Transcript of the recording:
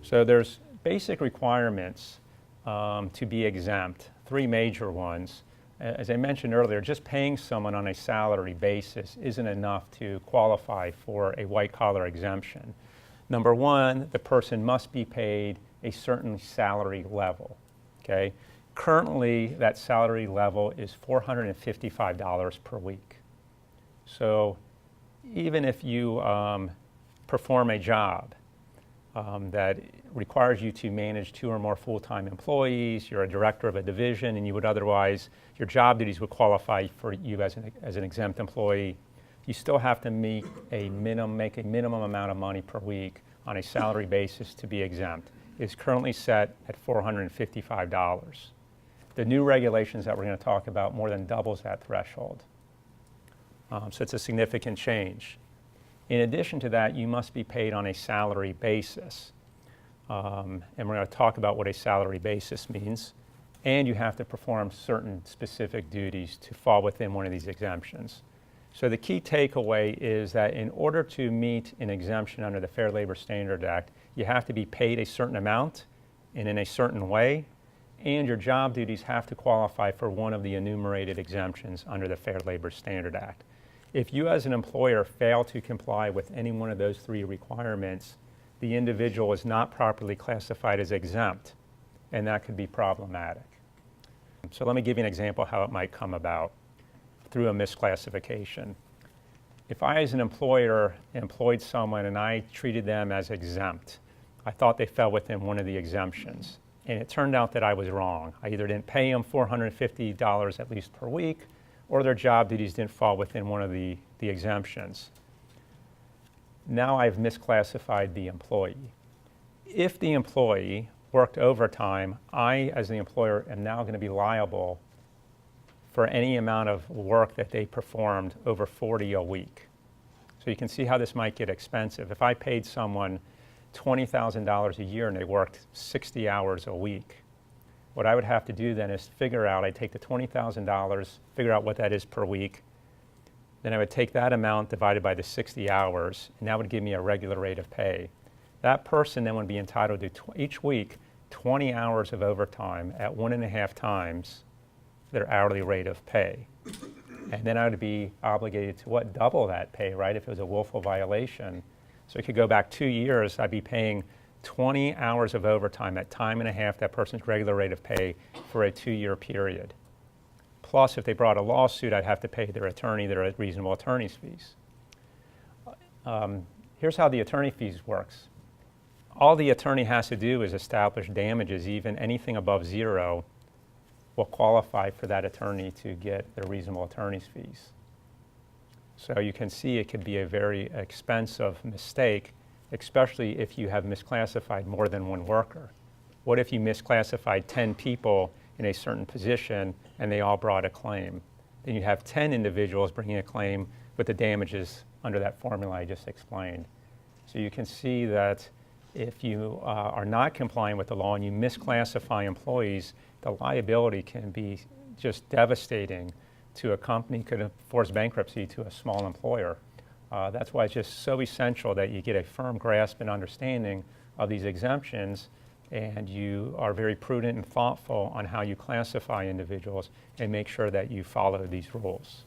So there's basic requirements to be exempt, three major ones. As I mentioned earlier, just paying someone on a salary basis isn't enough to qualify for a white-collar exemption. Number one, the person must be paid a certain salary level, okay? Currently, that salary level is $455 per week. So even if you perform a job that requires you to manage 2 or more full-time employees, you're a director of a division, and you would otherwise, your job duties would qualify for you as an exempt employee, you still have to make a minimum amount of money per week on a salary basis to be exempt. It's currently set at $455. The new regulations that we're going to talk about more than doubles that threshold. So it's a significant change. In addition to that, you must be paid on a salary basis. And we're going to talk about what a salary basis means. And you have to perform certain specific duties to fall within one of these exemptions. So the key takeaway is that in order to meet an exemption under the Fair Labor Standards Act, you have to be paid a certain amount and in a certain way, and your job duties have to qualify for one of the enumerated exemptions under the Fair Labor Standards Act. If you as an employer fail to comply with any one of those three requirements, the individual is not properly classified as exempt, and that could be problematic. So let me give you an example how it might come about through a misclassification. If I as an employer employed someone and I treated them as exempt, I thought they fell within one of the exemptions, and it turned out that I was wrong. I either didn't pay them $450 at least per week, or their job duties didn't fall within one of the exemptions. Now I've misclassified the employee. If the employee worked overtime, I, as the employer, am now going to be liable for any amount of work that they performed over 40 a week. So you can see how this might get expensive. If I paid someone $20,000 a year and they worked 60 hours a week, what I would have to do then is figure out, I'd take the $20,000, figure out what that is per week, then I would take that amount divided by the 60 hours, and that would give me a regular rate of pay. That person then would be entitled to each week 20 hours of overtime at 1.5 times their hourly rate of pay. And then I would be obligated to double that pay, right, if it was a willful violation. So it could go back 2 years, I'd be paying 20 hours of overtime at time and a half that person's regular rate of pay for a 2-year period. Plus, if they brought a lawsuit, I'd have to pay their attorney their reasonable attorney's fees. Here's how the attorney fees works. All the attorney has to do is establish damages, even anything above 0 will qualify for that attorney to get their reasonable attorney's fees. So you can see it could be a very expensive mistake, especially if you have misclassified more than one worker. What if you misclassified 10 people in a certain position and they all brought a claim? Then you have 10 individuals bringing a claim with the damages under that formula I just explained. So you can see that if you are not complying with the law and you misclassify employees, the liability can be just devastating to a company, could force bankruptcy to a small employer. That's why it's just so essential that you get a firm grasp and understanding of these exemptions, and you are very prudent and thoughtful on how you classify individuals and make sure that you follow these rules.